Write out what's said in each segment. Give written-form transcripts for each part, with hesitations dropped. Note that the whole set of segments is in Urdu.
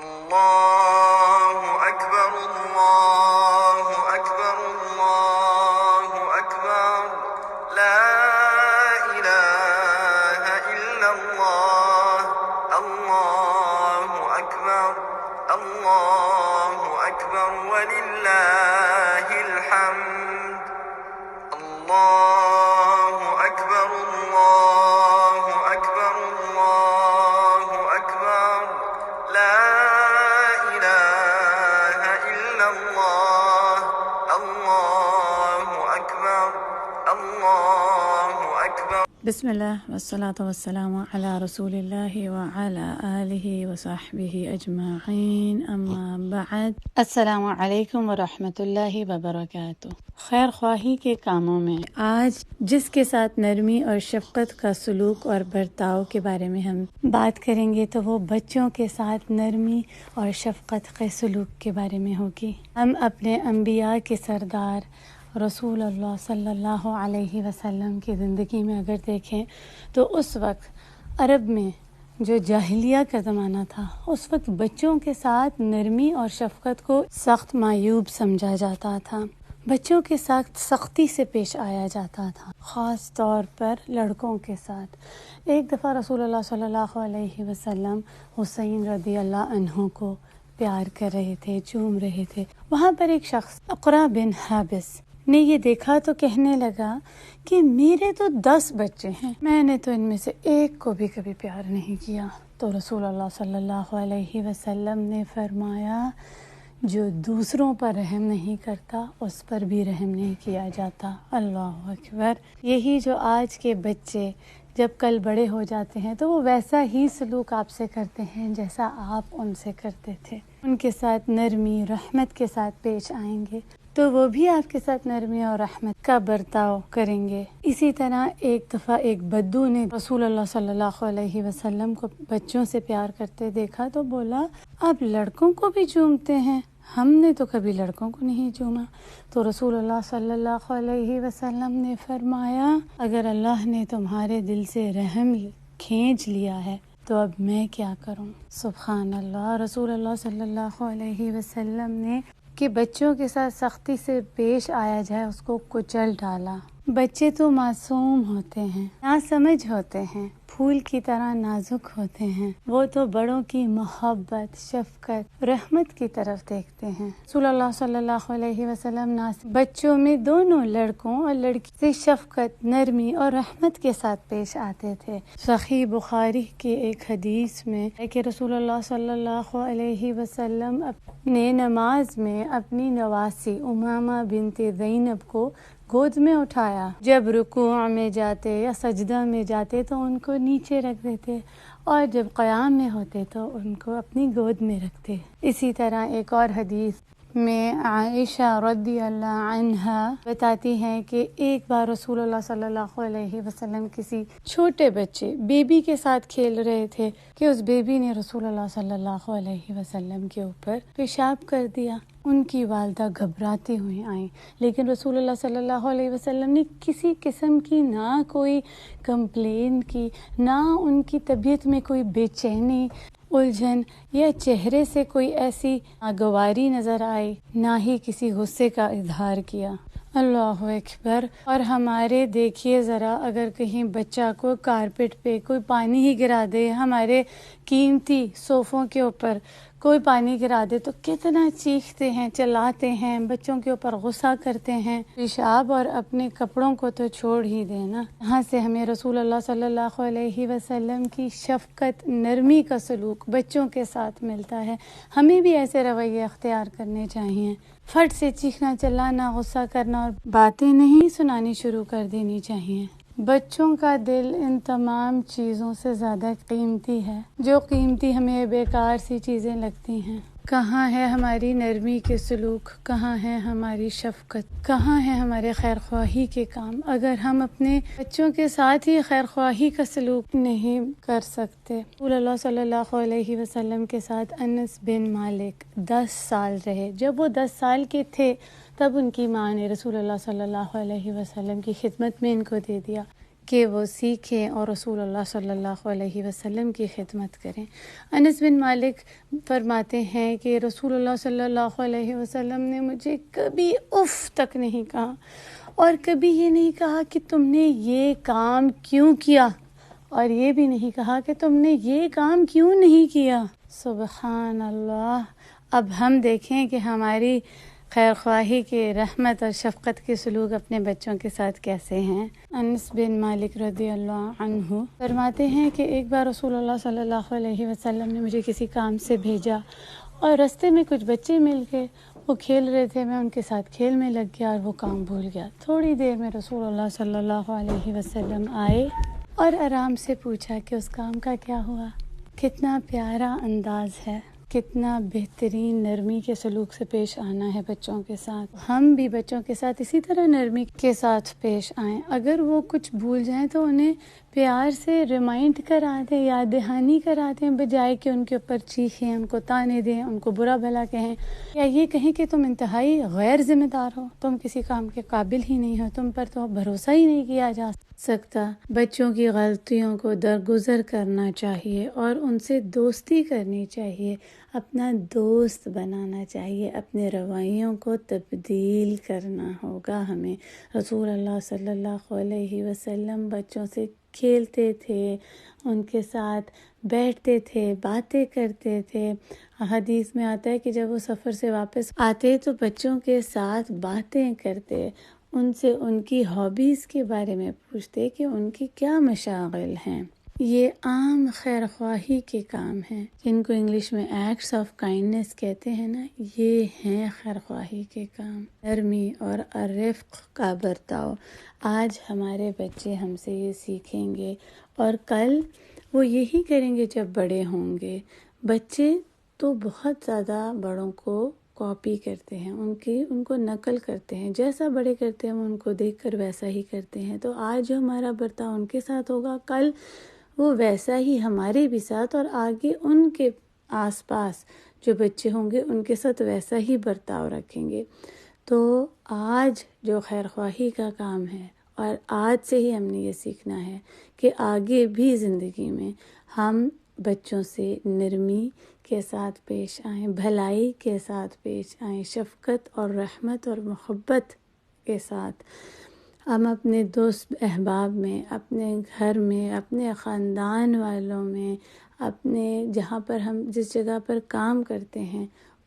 الله أكبر الله أكبر الله أكبر لا إله إلا الله الله أكبر الله أكبر ولله الحمد الله أكبر الله أكبر الله أكبر لا إله إلا الله الله أكبر الله أكبر بسم الله والصلاة والسلام على رسول الله وعلى آله وصحبه أجمعين أما بعد السلام علیکم ورحمۃ اللہ وبرکاتہ۔ خیر خواہی کے کاموں میں آج جس کے ساتھ نرمی اور شفقت کا سلوک اور برتاؤ کے بارے میں ہم بات کریں گے تو وہ بچوں کے ساتھ نرمی اور شفقت کے سلوک کے بارے میں ہوگی۔ ہم اپنے انبیاء کے سردار رسول اللہ صلی اللہ علیہ وسلم کی زندگی میں اگر دیکھیں تو اس وقت عرب میں جو جاہلیہ کا زمانہ تھا اس وقت بچوں کے ساتھ نرمی اور شفقت کو سخت معیوب سمجھا جاتا تھا، بچوں کے ساتھ سختی سے پیش آیا جاتا تھا، خاص طور پر لڑکوں کے ساتھ۔ ایک دفعہ رسول اللہ صلی اللہ علیہ وسلم حسین رضی اللہ عنہ کو پیار کر رہے تھے، چوم رہے تھے۔ وہاں پر ایک شخص اقرا بن حابس نے یہ دیکھا تو کہنے لگا کہ میرے تو 10 بچے ہیں، میں نے تو ان میں سے ایک کو بھی کبھی پیار نہیں کیا۔ تو رسول اللہ صلی اللہ علیہ وسلم نے فرمایا جو دوسروں پر رحم نہیں کرتا اس پر بھی رحم نہیں کیا جاتا۔ اللہ اکبر۔ یہی جو آج کے بچے جب کل بڑے ہو جاتے ہیں تو وہ ویسا ہی سلوک آپ سے کرتے ہیں جیسا آپ ان سے کرتے تھے، ان کے ساتھ نرمی رحمت کے ساتھ پیش آئیں گے تو وہ بھی آپ کے ساتھ نرمی اور رحمت کا برتاؤ کریں گے۔ اسی طرح ایک دفعہ ایک بدو نے رسول اللہ صلی اللہ علیہ وسلم کو بچوں سے پیار کرتے دیکھا تو بولا اب لڑکوں کو بھی چومتے ہیں، ہم نے تو کبھی لڑکوں کو نہیں چوما۔ تو رسول اللہ صلی اللہ علیہ وسلم نے فرمایا اگر اللہ نے تمہارے دل سے رحم کھینچ لیا ہے تو اب میں کیا کروں۔ سبحان اللہ۔ رسول اللہ صلی اللہ علیہ وسلم نے کہ بچوں کے ساتھ سختی سے پیش آیا جائے اس کو کچل ڈالا۔ بچے تو معصوم ہوتے ہیں، ناسمجھ ہوتے ہیں، پھول کی طرح نازک ہوتے ہیں، وہ تو بڑوں کی محبت شفقت رحمت کی طرف دیکھتے ہیں۔ رسول اللہ صلی اللہ علیہ وسلم بچوں میں دونوں لڑکوں اور لڑکی سے شفقت نرمی اور رحمت کے ساتھ پیش آتے تھے۔ صحیح بخاری کی ایک حدیث میں ہے کہ رسول اللہ صلی اللہ علیہ وسلم نے نماز میں اپنی نواسی امامہ بنت زینب کو گود میں اٹھایا، جب رکوع میں جاتے یا سجدہ میں جاتے تو ان کو نیچے رکھ دیتے اور جب قیام میں ہوتے تو ان کو اپنی گود میں رکھتے۔ اسی طرح ایک اور حدیث میں عائشہ رضی اللہ عنہا بتاتی ہیں کہ ایک بار رسول اللہ صلی اللہ علیہ وسلم کسی چھوٹے بچے بیبی کے ساتھ کھیل رہے تھے کہ اس بیبی نے رسول اللہ صلی اللہ علیہ وسلم کے اوپر پیشاب کر دیا۔ ان کی والدہ گھبراتی ہوئی آئیں لیکن رسول اللہ صلی اللہ علیہ وسلم نے کسی قسم کی نہ کوئی کمپلین کی، نہ ان کی طبیعت میں کوئی بے چینی الجھن یا چہرے سے کوئی ایسی ناگواری نظر آئی، نہ ہی کسی غصے کا اظہار کیا۔ اللہ اکبر۔ اور ہمارے دیکھیے ذرا اگر کہیں بچہ کو کارپیٹ پہ کوئی پانی ہی گرا دے، ہمارے قیمتی صوفوں کے اوپر کوئی پانی گرا دے تو کتنا چیختے ہیں، چلاتے ہیں، بچوں کے اوپر غصہ کرتے ہیں۔ پیشاب اور اپنے کپڑوں کو تو چھوڑ ہی دینا۔ یہاں سے ہمیں رسول اللہ صلی اللہ علیہ وسلم کی شفقت نرمی کا سلوک بچوں کے ساتھ ملتا ہے۔ ہمیں بھی ایسے رویے اختیار کرنے چاہیے، فٹ سے چیخنا چلانا غصہ کرنا اور باتیں نہیں سنانی شروع کر دینی چاہیے۔ بچوں کا دل ان تمام چیزوں سے زیادہ قیمتی ہے، جو قیمتی ہمیں بیکار سی چیزیں لگتی ہیں۔ کہاں ہے ہماری نرمی کے سلوک، کہاں ہے ہماری شفقت، کہاں ہے ہمارے خیر خواہی کے کام؟ اگر ہم اپنے بچوں کے ساتھ ہی خیر خواہی کا سلوک نہیں کر سکتے۔ رسول اللہ صلی اللہ علیہ وسلم کے ساتھ انس بن مالک 10 سال رہے۔ جب وہ 10 سال کے تھے تب ان کی ماں نے رسول اللہ صلی اللہ علیہ وسلم کی خدمت میں ان کو دے دیا کہ وہ سیکھیں اور رسول اللہ صلی اللہ علیہ وسلم کی خدمت کریں۔ انس بن مالک فرماتے ہیں کہ رسول اللہ صلی اللہ علیہ وسلم نے مجھے کبھی اف تک نہیں کہا، اور کبھی یہ نہیں کہا کہ تم نے یہ کام کیوں کیا، اور یہ بھی نہیں کہا کہ تم نے یہ کام کیوں نہیں کیا۔ سبحان اللہ۔ اب ہم دیکھیں کہ ہماری خیر خواہی کے رحمت اور شفقت کے سلوک اپنے بچوں کے ساتھ کیسے ہیں۔ انس بن مالک رضی اللہ عنہ فرماتے ہیں کہ ایک بار رسول اللہ صلی اللہ علیہ وسلم نے مجھے کسی کام سے بھیجا، اور رستے میں کچھ بچے مل گئے، وہ کھیل رہے تھے، میں ان کے ساتھ کھیل میں لگ گیا اور وہ کام بھول گیا۔ تھوڑی دیر میں رسول اللہ صلی اللہ علیہ وسلم آئے اور آرام سے پوچھا کہ اس کام کا کیا ہوا۔ کتنا پیارا انداز ہے، کتنا بہترین نرمی کے سلوک سے پیش آنا ہے بچوں کے ساتھ۔ ہم بھی بچوں کے ساتھ اسی طرح نرمی کے ساتھ پیش آئیں۔ اگر وہ کچھ بھول جائیں تو انہیں پیار سے ریمائنڈ کرا دیں، یاد دہانی کرا دیں، بجائے کہ ان کے اوپر چیخیں، ان کو تانے دیں، ان کو برا بھلا کہیں، یا یہ کہیں کہ تم انتہائی غیر ذمہ دار ہو، تم کسی کام کے قابل ہی نہیں ہو، تم پر تو بھروسہ ہی نہیں کیا جا سکتا۔ بچوں کی غلطیوں کو درگزر کرنا چاہیے اور ان سے دوستی کرنی چاہیے، اپنا دوست بنانا چاہیے، اپنے رویوں کو تبدیل کرنا ہوگا ہمیں۔ رسول اللہ صلی اللہ علیہ وسلم بچوں سے کھیلتے تھے، ان کے ساتھ بیٹھتے تھے، باتیں کرتے تھے۔ حدیث میں آتا ہے کہ جب وہ سفر سے واپس آتے تو بچوں کے ساتھ باتیں کرتے، ان سے ان کی ہابیز کے بارے میں پوچھتے کہ ان کی کیا مشاغل ہیں۔ یہ عام خیر خواہی کے کام ہیں جن کو انگلش میں ایکٹس آف کائنڈنس کہتے ہیں نا، یہ ہیں خیر خواہی کے کام۔ نرمی اور الرفق کا برتاؤ، آج ہمارے بچے ہم سے یہ سیکھیں گے اور کل وہ یہی کریں گے جب بڑے ہوں گے۔ بچے تو بہت زیادہ بڑوں کو کاپی کرتے ہیں، ان کو نقل کرتے ہیں، جیسا بڑے کرتے ہیں وہ ان کو دیکھ کر ویسا ہی کرتے ہیں۔ تو آج جو ہمارا برتاؤ ان کے ساتھ ہوگا، کل وہ ویسا ہی ہمارے بھی ساتھ، اور آگے ان کے آس پاس جو بچے ہوں گے ان کے ساتھ ویسا ہی برتاؤ رکھیں گے۔ تو آج جو خیر خواہی کا کام ہے، اور آج سے ہی ہم نے یہ سیکھنا ہے کہ آگے بھی زندگی میں ہم بچوں سے نرمی کے ساتھ پیش آئیں، بھلائی کے ساتھ پیش آئیں، شفقت اور رحمت اور محبت کے ساتھ۔ ہم اپنے دوست احباب میں، اپنے گھر میں، اپنے خاندان والوں میں، اپنے جہاں پر ہم جس جگہ پر کام کرتے ہیں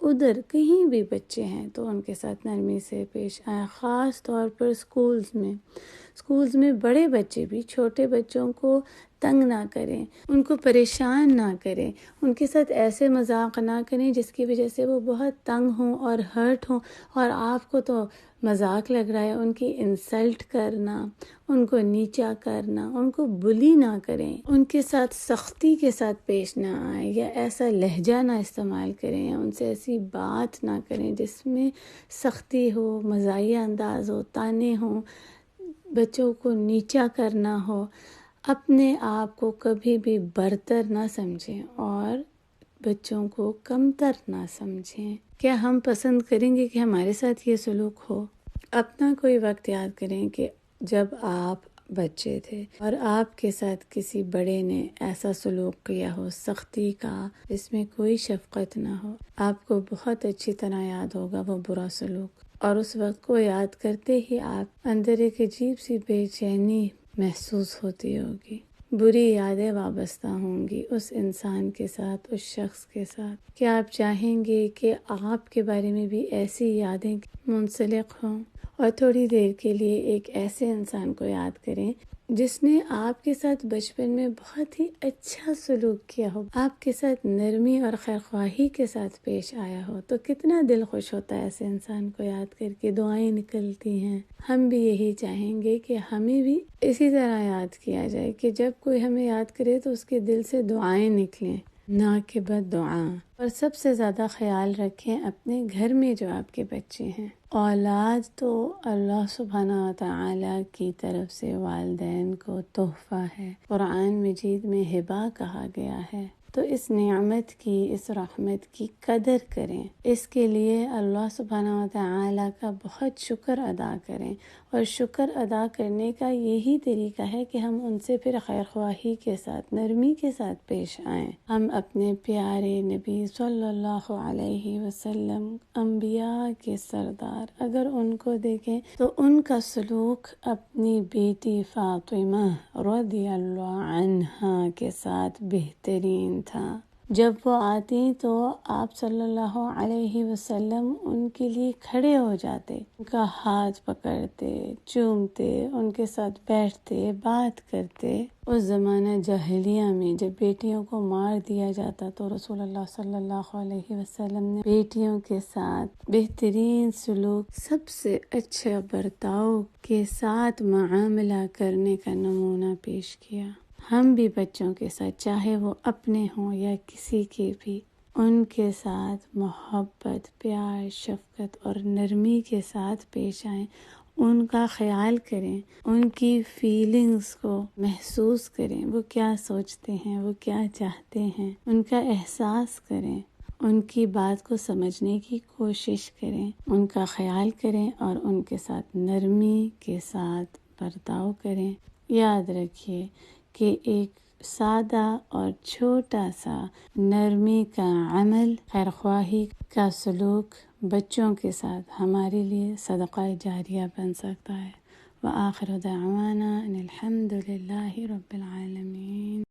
ادھر کہیں بھی بچے ہیں تو ان کے ساتھ نرمی سے پیش آئیں۔ خاص طور پر اسکولز میں بڑے بچے بھی چھوٹے بچوں کو تنگ نہ کریں، ان کو پریشان نہ کریں، ان کے ساتھ ایسے مذاق نہ کریں جس کی وجہ سے وہ بہت تنگ ہوں اور ہرٹ ہوں، اور آپ کو تو مذاق لگ رہا ہے۔ ان کی انسلٹ کرنا، ان کو نیچا کرنا، ان کو بلی نہ کریں، ان کے ساتھ سختی کے ساتھ پیش نہ آئیں، یا ایسا لہجہ نہ استعمال کریں، ان سے ایسی بات نہ کریں جس میں سختی ہو، مزاحیہ انداز ہو، تانے ہوں، بچوں کو نیچا کرنا ہو۔ اپنے آپ کو کبھی بھی برتر نہ سمجھیں اور بچوں کو کمتر نہ سمجھیں۔ کیا ہم پسند کریں گے کہ ہمارے ساتھ یہ سلوک ہو؟ اپنا کوئی وقت یاد کریں کہ جب آپ بچے تھے اور آپ کے ساتھ کسی بڑے نے ایسا سلوک کیا ہو، سختی کا، جس میں کوئی شفقت نہ ہو۔ آپ کو بہت اچھی طرح یاد ہوگا وہ برا سلوک، اور اس وقت کو یاد کرتے ہی آپ اندر ایک عجیب سی بے چینی محسوس ہوتی ہوگی، بری یادیں وابستہ ہوں گی اس انسان کے ساتھ، اس شخص کے ساتھ۔ کیا آپ چاہیں گے کہ آپ کے بارے میں بھی ایسی یادیں منسلک ہوں؟ اور تھوڑی دیر کے لیے ایک ایسے انسان کو یاد کریں جس نے آپ کے ساتھ بچپن میں بہت ہی اچھا سلوک کیا ہو، آپ کے ساتھ نرمی اور خیر خواہی کے ساتھ پیش آیا ہو، تو کتنا دل خوش ہوتا ہے ایسے انسان کو یاد کر کے، دعائیں نکلتی ہیں۔ ہم بھی یہی چاہیں گے کہ ہمیں بھی اسی طرح یاد کیا جائے کہ جب کوئی ہمیں یاد کرے تو اس کے دل سے دعائیں نکلیں، نہ کہ بد دعا۔ اور سب سے زیادہ خیال رکھیں اپنے گھر میں جو آپ کے بچے ہیں۔ اولاد تو اللہ سبحانہ وتعالی کی طرف سے والدین کو تحفہ ہے، قرآن مجید میں ہبہ کہا گیا ہے۔ تو اس نعمت کی، اس رحمت کی قدر کریں، اس کے لیے اللہ سبحانہ وتعالی کا بہت شکر ادا کریں، اور شکر ادا کرنے کا یہی طریقہ ہے کہ ہم ان سے پھر خیر خواہی کے ساتھ، نرمی کے ساتھ پیش آئیں۔ ہم اپنے پیارے نبی صلی اللہ علیہ وسلم، انبیاء کے سردار، اگر ان کو دیکھیں تو ان کا سلوک اپنی بیٹی فاطمہ رضی اللہ عنہا کے ساتھ بہترین تھا۔ جب وہ آتی تو آپ صلی اللہ علیہ وسلم ان کے لیے کھڑے ہو جاتے، ان کا ہاتھ پکڑتے، چومتے، ان کے ساتھ بیٹھتے، بات کرتے۔ اس زمانہ جاہلیہ میں جب بیٹیوں کو مار دیا جاتا تو رسول اللہ صلی اللہ علیہ وسلم نے بیٹیوں کے ساتھ بہترین سلوک، سب سے اچھا برتاؤ کے ساتھ معاملہ کرنے کا نمونہ پیش کیا۔ ہم بھی بچوں کے ساتھ، چاہے وہ اپنے ہوں یا کسی کے بھی، ان کے ساتھ محبت، پیار، شفقت اور نرمی کے ساتھ پیش آئیں، ان کا خیال کریں، ان کی فیلنگز کو محسوس کریں، وہ کیا سوچتے ہیں، وہ کیا چاہتے ہیں، ان کا احساس کریں، ان کی بات کو سمجھنے کی کوشش کریں، ان کا خیال کریں اور ان کے ساتھ نرمی کے ساتھ برتاؤ کریں۔ یاد رکھیے کہ ایک سادہ اور چھوٹا سا نرمی کا عمل، خیرخواہی کا سلوک بچوں کے ساتھ ہمارے لیے صدقہ جاریہ بن سکتا ہے۔ وآخر دعوانا ان الحمد للہ رب العالمین۔